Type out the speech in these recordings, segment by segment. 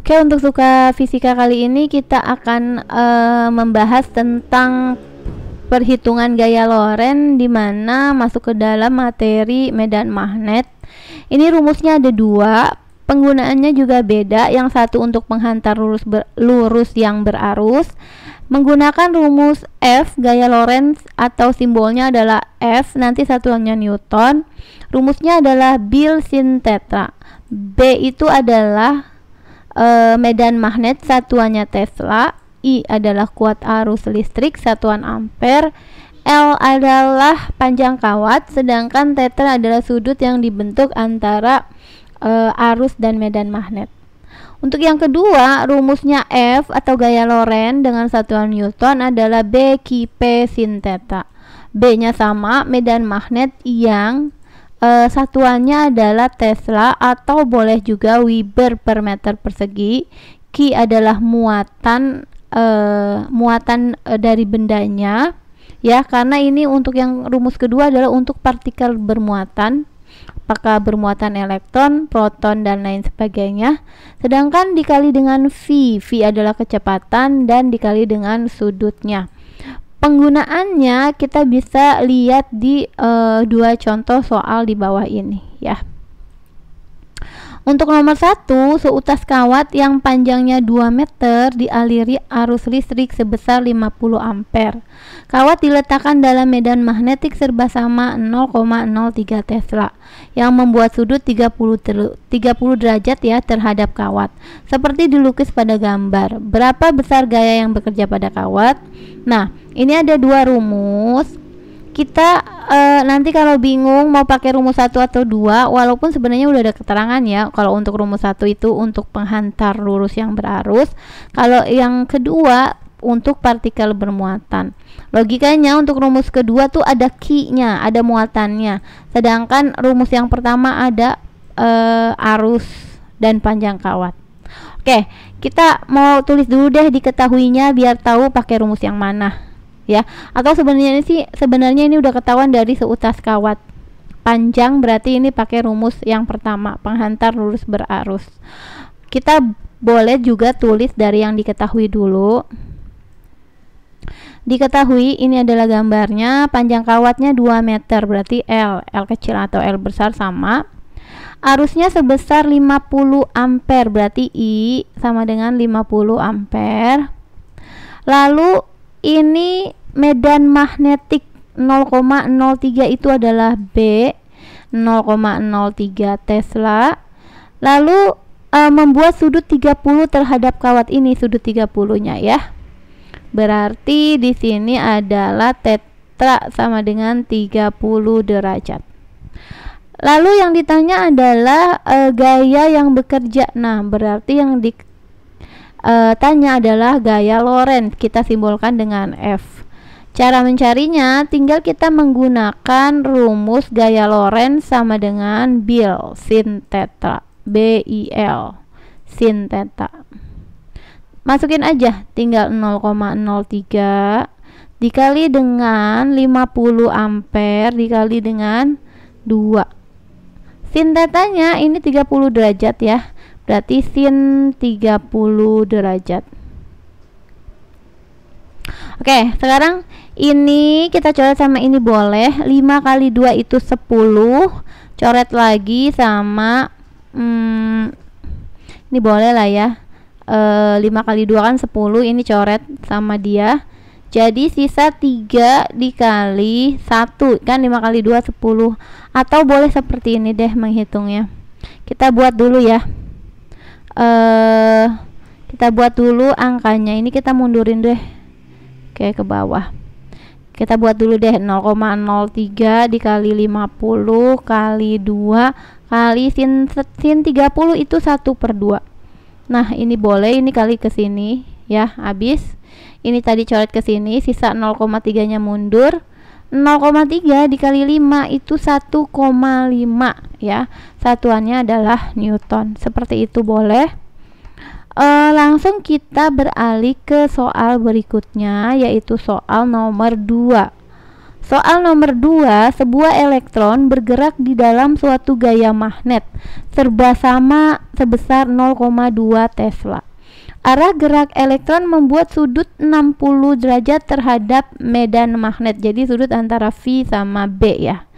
Oke, untuk suka fisika kali ini kita akan membahas tentang perhitungan gaya Lorentz di mana masuk ke dalam materi medan magnet. Ini rumusnya ada dua, penggunaannya juga beda. Yang satu untuk penghantar lurus yang berarus menggunakan rumus F gaya Lorentz atau simbolnya adalah F, nanti satuannya Newton. Rumusnya adalah Bill sin theta. B itu adalah medan magnet, satuannya Tesla. I adalah kuat arus listrik, satuan ampere. L adalah panjang kawat, sedangkan theta adalah sudut yang dibentuk antara arus dan medan magnet. Untuk yang kedua, rumusnya F atau gaya Lorentz dengan satuan Newton adalah B Q P sin theta. B-nya sama, medan magnet yang satuannya adalah Tesla atau boleh juga Weber per meter persegi. Q adalah muatan dari bendanya, ya, karena ini untuk yang rumus kedua adalah untuk partikel bermuatan, apakah bermuatan elektron, proton, dan lain sebagainya. Sedangkan dikali dengan V adalah kecepatan dan dikali dengan sudutnya. Penggunaannya kita bisa lihat di dua contoh soal di bawah ini, ya. Untuk nomor 1, seutas kawat yang panjangnya 2 meter dialiri arus listrik sebesar 50 ampere. Kawat diletakkan dalam medan magnetik serba sama 0,03 Tesla yang membuat sudut 30 derajat ya terhadap kawat. Seperti dilukis pada gambar. Berapa besar gaya yang bekerja pada kawat? Nah, ini ada dua rumus. Kita nanti kalau bingung mau pakai rumus 1 atau 2, walaupun sebenarnya udah ada keterangan ya. Kalau untuk rumus 1 itu untuk penghantar lurus yang berarus, kalau yang kedua untuk partikel bermuatan. Logikanya untuk rumus kedua tuh ada Q-nya, ada muatannya. Sedangkan rumus yang pertama ada arus dan panjang kawat. Oke, kita mau tulis dulu deh diketahuinya biar tahu pakai rumus yang mana. Ya, atau sebenarnya ini udah ketahuan dari seutas kawat panjang, berarti ini pakai rumus yang pertama, penghantar lurus berarus. Kita boleh juga tulis dari yang diketahui dulu. Diketahui ini adalah gambarnya, panjang kawatnya 2 meter, berarti L kecil atau L besar sama. Arusnya sebesar 50 ampere, berarti I sama dengan 50 ampere. Lalu ini medan magnetik 0,03 itu adalah B 0,03 Tesla. Lalu membuat sudut 30 terhadap kawat ini, sudut 30-nya ya. Berarti di sini adalah theta sama dengan 30 derajat. Lalu yang ditanya adalah gaya yang bekerja. Nah, berarti yang tanya adalah gaya Lorentz, kita simbolkan dengan F. Cara mencarinya tinggal kita menggunakan rumus gaya Lorentz sama dengan Bill sin theta, BIL sin theta. Masukin aja, tinggal 0,03 dikali dengan 50 ampere dikali dengan 2. Sin tetanya ini 30 derajat ya. Berarti sin 30 derajat. Oke, sekarang ini kita coret sama ini boleh. 5 kali 2 itu 10. Coret lagi sama ini boleh lah ya. 5 kali 2 kan 10. Ini coret sama dia. Jadi sisa 3 dikali 1 kan 5 kali 2 10. Atau boleh seperti ini deh menghitungnya. Kita buat dulu ya. Kita buat dulu angkanya. Ini kita mundurin deh ke bawah. Kita buat dulu deh 0,03 dikali 50 kali 2 kali sin 30 itu 1/2. Nah, ini boleh, ini kali ke sini ya, habis. Ini tadi coret ke sini, sisa 0,3 nya mundur. 0,3 dikali 5 itu 1,5 ya. Satuannya adalah Newton. Seperti itu boleh. Langsung kita beralih ke soal berikutnya, yaitu soal nomor 2. Soal nomor 2, sebuah elektron bergerak di dalam suatu gaya magnet serba sama sebesar 0,2 Tesla. Arah gerak elektron membuat sudut 60 derajat terhadap medan magnet. Jadi sudut antara V sama B ya,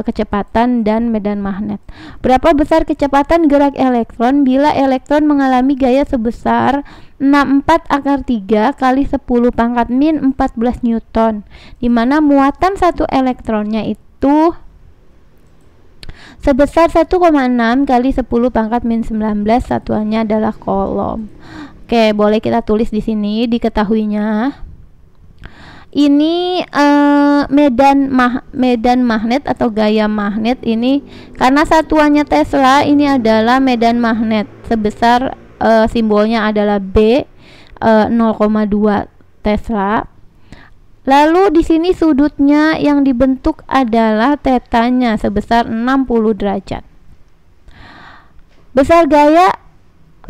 kecepatan dan medan magnet. Berapa besar kecepatan gerak elektron bila elektron mengalami gaya sebesar 64 akar 3 kali 10 pangkat min 14 Newton, di mana muatan satu elektronnya itu sebesar 1,6 kali 10 pangkat min 19, satuannya adalah kolom. Oke, boleh kita tulis di sini diketahuinya. Ini medan magnet atau gaya magnet ini, karena satuannya Tesla, ini adalah medan magnet sebesar simbolnya adalah B, 0,2 Tesla. Lalu di sini sudutnya yang dibentuk adalah tetanya sebesar 60 derajat.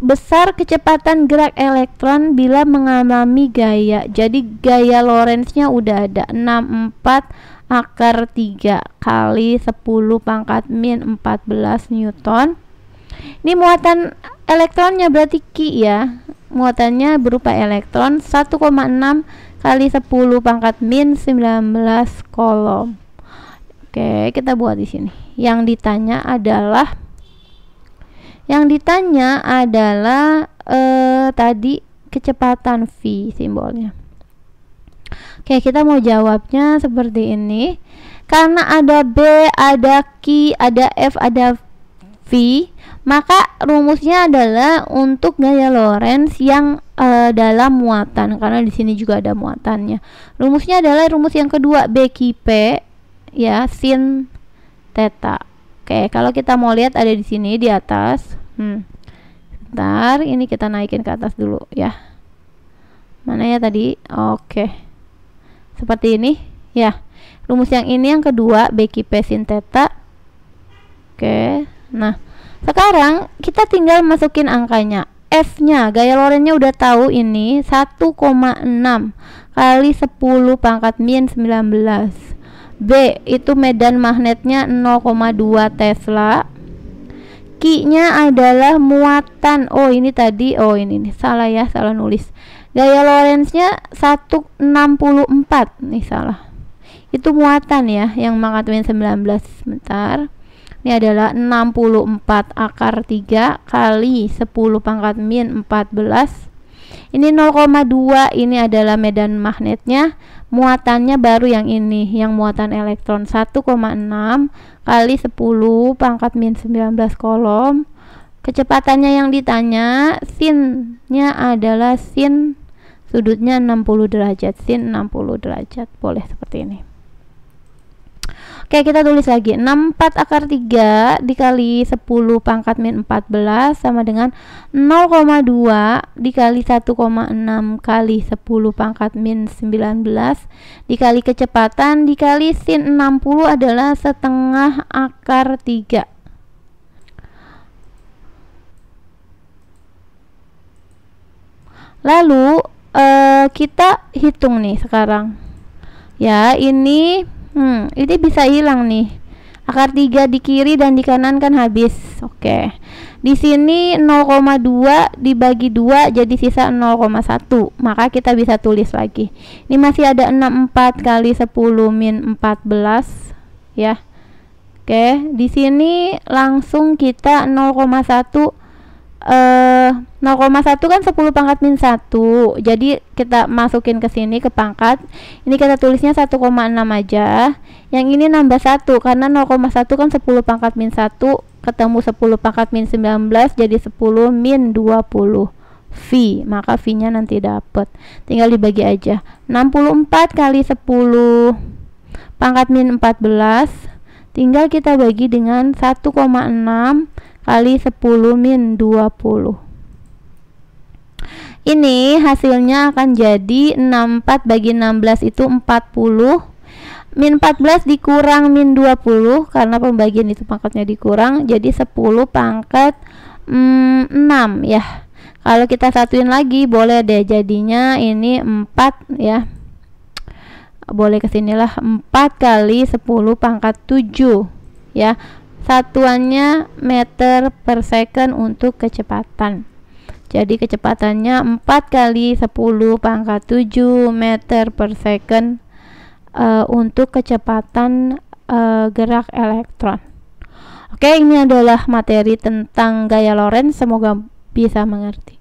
Besar kecepatan gerak elektron bila mengalami gaya. Jadi gaya Lorentz-nya udah ada, 64 akar 3 kali 10 pangkat min 14 Newton. Ini muatan elektronnya berarti Q ya. Muatannya berupa elektron 1,6 kali 10 pangkat min 19 kolom. Oke, kita buat di sini. Yang ditanya adalah tadi kecepatan V simbolnya. Oke, kita mau jawabnya seperti ini. Karena ada B, ada Q, ada F, ada V, maka rumusnya adalah untuk gaya Lorentz yang dalam muatan, karena di sini juga ada muatannya. Rumusnya adalah rumus yang kedua, BQP ya, sin theta. Oke, kalau kita mau lihat ada di sini di atas. Bentar, ini kita naikin ke atas dulu ya. Mana ya tadi? Oke. Seperti ini ya. Rumus yang ini yang kedua, BQP sin theta. Oke. Nah, sekarang kita tinggal masukin angkanya. F-nya, gaya Lorentz-nya udah tahu ini 1,6 kali 10 pangkat min 19. B itu medan magnetnya 0,2 Tesla. Q-nya adalah muatan. Oh, ini tadi. Oh, ini nih. Salah ya, salah nulis. Gaya Lorentz-nya 164. Nih salah. Itu muatan ya, yang pangkat min 19. Bentar. Ini adalah 64 akar 3 kali 10 pangkat min 14. Ini 0,2, ini adalah medan magnetnya. Muatannya baru yang ini, yang muatan elektron 1,6 kali 10 pangkat min 19 kolom. Kecepatannya yang ditanya, sin-nya adalah sin sudutnya 60 derajat, sin 60 derajat. Boleh seperti ini. Oke, kita tulis lagi. 64 akar 3 dikali 10 pangkat min 14 sama dengan 0,2 dikali 1,6 kali 10 pangkat min 19 dikali kecepatan dikali sin 60 adalah setengah akar 3. Lalu kita hitung nih sekarang. Ya, ini bisa hilang nih. Akar 3 di kiri dan di kanan kan habis. Oke. Di sini 0,2 dibagi 2 jadi sisa 0,1. Maka kita bisa tulis lagi. Ini masih ada 64 kali 10 min 14 ya. Oke, di sini langsung kita 0,1 kan 10 pangkat min 1. Jadi kita masukin ke sini ke pangkat. Ini kita tulisnya 1,6 aja. Yang ini nambah 1 karena 0,1 kan 10 pangkat min 1 ketemu 10 pangkat min 19 jadi 10 min 20 V. Maka V-nya nanti dapat. Tinggal dibagi aja. 64 kali 10 pangkat min 14 tinggal kita bagi dengan 1,6 kali 10 min 20. Ini hasilnya akan jadi 64 bagi 16 itu 40. Min 14 dikurang min 20 karena pembagian itu pangkatnya dikurang jadi 10 pangkat 6 ya. Kalau kita satuin lagi boleh deh, jadinya ini 4 ya. boleh kesinilah 4 kali 10 pangkat 7 ya. Satuannya meter per second untuk kecepatan. Jadi kecepatannya 4 kali 10 pangkat 7 meter per second untuk kecepatan gerak elektron. Oke, ini adalah materi tentang gaya Lorentz, semoga bisa mengerti.